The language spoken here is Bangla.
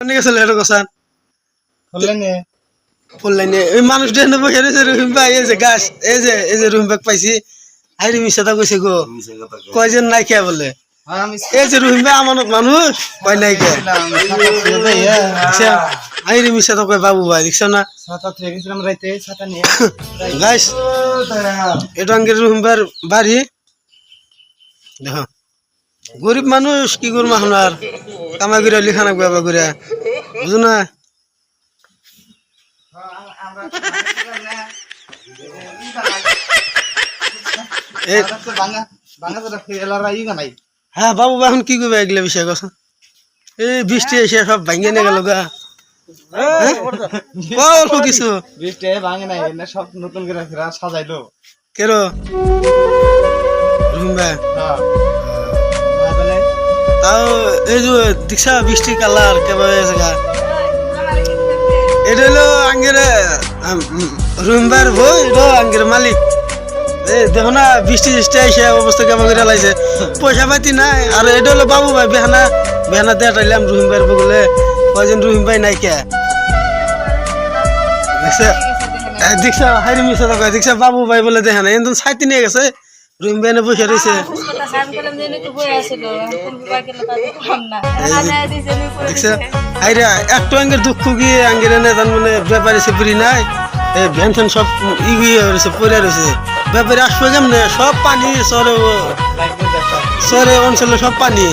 গেছিল এটা কোসান ফুললাইনে ওই মানুষ ডেনে বসে রয়েছে রহিম ভাই এই যে গাছ এই যে রহিম ভাই পাইছি হাইরি মিশাটা কইছে গো কয়জন নাই কে বলে এই যে রহিম ভাই আমার মানুষ কয় নাই কে হাইরি মিশাটা কয় বাবু ভাই দেখছো না গাছ এটা আঙ্গের রহিম ভাইয়ের বাড়ি দেখো গরিব মানুষ কি করবো এখন আর কামাই করে লিখানা বাবা করে বুঝো না হ্যাঁ বাবু এখন কি করবে এগুলো বিষয় কথা এই বৃষ্টি এসে সব ভাঙিয়ে নিয়ে গেল গা অল্প কিছু বৃষ্টি ভাঙে নাই সব নতুন করে সাজাইলো কেন রুমবা তাও এই যে দীক্ষা বৃষ্টি কালার কেমন জায়গা এটা হলো আঙ্গের রুমবার বই এটা আঙ্গের মালিক দেখো না বৃষ্টি টিষ্টি এসে অবস্থা কেমন করে লাইছে পয়সা পাতি নাই আর এটা হলো বাবু ভাই বেহানা বেহানা দেখাইলাম রহিম ভাইয়ের বগলে কয়জন রহিম ভাই নাই কে দেখছে দীক্ষা হাইরি মিশা কয় দীক্ষা বাবু ভাই বলে দেখে না একদম সাইতে নিয়ে গেছে রহিম ভাই বসে রয়েছে দেখছে হাইরে একটু আঙ্গের দুঃখ গিয়ে আঙ্গের এনে তার মানে ব্যাপারে সেপুরি নাই ভ্যান ফ্যান সব ইয়ে রয়েছে পড়ে রয়েছে ব্যাপারে আসবে কেমনে সব পানি শহরে অঞ্চলে সব পানি